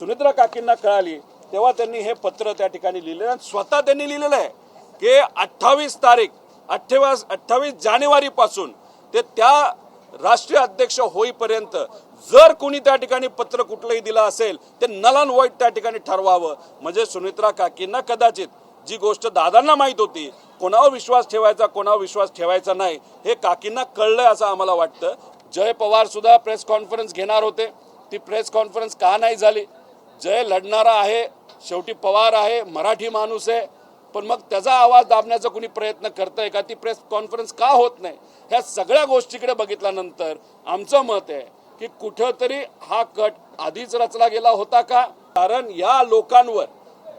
सुनेत्रा काकींना कळाली तेव्हा त्यांनी हे पत्र त्या ठिकाणी लिहिलं आणि स्वतः त्यांनी लिहिलेलं आहे की 28 जानेवारी पासून ते त्या राष्ट्रीय अध्यक्ष होईपर्यंत जर कोणी त्या ठिकाणी पत्र कुठलंही दिलं असेल ते नल अँड व्हाईट त्या ठिकाणी ठरवावं. म्हणजे सुनेत्रा काकींना कदाचित जी गोष्ट दादांना माहीत होती, कोणावर विश्वास ठेवायचा कोणावर विश्वास ठेवायचा नाही, हे काकींना कळलंय असं आम्हाला वाटतं. जय पवार सुद्धा प्रेस कॉन्फरन्स घेणार होते, ती प्रेस कॉन्फरन्स का नाही झाली? जय लढणारा आहे, शेवटी पवार आहे, मराठी माणूस आहे, पण मग त्याचा आवाज दाबण्याचा कुणी प्रयत्न करतंय का? ती प्रेस कॉन्फरन्स का होत नाही? ह्या सगळ्या गोष्टीकडे बघितल्यानंतर आमचं मत आहे की कुठंतरी हा कट आधीच रचला गेला होता का? कारण या लोकांवर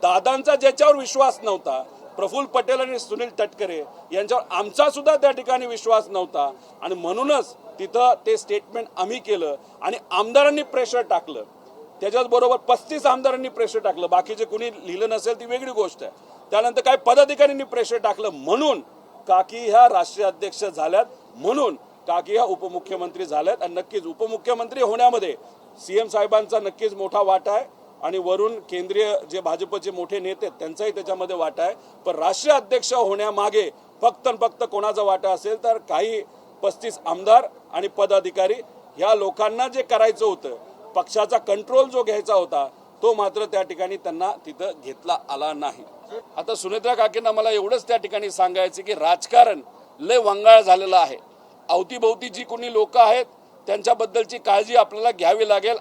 दादांचा ज्याच्यावर विश्वास नव्हता, प्रफुल्ल पटेल आणि सुनील तटकरे यांच्यावर आमचा सुद्धा त्या ठिकाणी विश्वास नव्हता आणि म्हणूनच तिथं ते स्टेटमेंट आम्ही केलं आणि आमदारांनी प्रेशर टाकलं. त्याच्याचबरोबर 35 आमदारांनी प्रेशर टाकलं, बाकीचे कुणी लिहिलं नसेल ती वेगळी गोष्ट आहे. त्यानंतर काही पदाधिकाऱ्यांनी प्रेशर टाकलं म्हणून काकी ह्या राष्ट्रीय अध्यक्ष झाल्यात, म्हणून काकी ह्या उपमुख्यमंत्री झाल्यात. आणि नक्कीच उपमुख्यमंत्री होण्यामध्ये सीएम साहेबांचा नक्कीच मोठा वाटा आहे आणि वरून केंद्रीय जे भाजपचे मोठे नेते आहेत त्यांचाही त्याच्यामध्ये वाटा आहे. पण राष्ट्रीय अध्यक्ष होण्यामागे फक्त कोणाचा वाटा असेल तर काही 35 आमदार आणि पदाधिकारी, ह्या लोकांना जे करायचं होतं, पक्षाचा कंट्रोल जो घ्यायचा होता, तो मात्र त्या ठिकाणी त्यांना तिथं घेतला आला नाही. आता सुनेत्रा काकींना मला एवढंच त्या ठिकाणी सांगायचं की राजकारण लय वंगाळ झालेलं आहे. अवतीभोवती जी कोणी लोक आहेत त्यांच्याबद्दलची काळजी आपल्याला घ्यावी लागेल.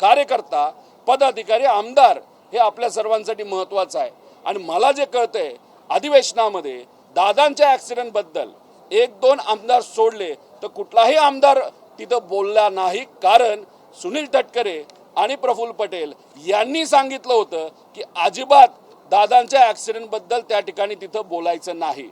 कार्यकर्ता, पदाधिकारी, आमदार हे आपल्या सर्वांसाठी महत्त्वाचं आहे. आणि मला जे कळतंय अधिवेशनामध्ये दादांच्या ॲक्सिडेंटबद्दल 1-2 आमदार सोडले तर कुठलाही आमदार तिथं बोलला नाही. कारण सुनील तटकरे आणि प्रफुल्ल पटेल यांनी सांगितलं होतं की अजिबात दादांच्या ॲक्सिडेंटबद्दल त्या ठिकाणी तिथं बोलायचं नाही.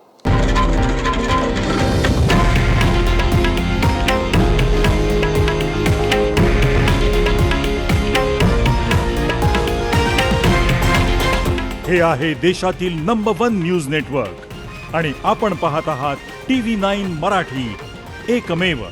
हे आहे देशातील नंबर 1 न्यूज नेटवर्क आणि आपण पाहत आहात TV9 मराठी, एकमेव.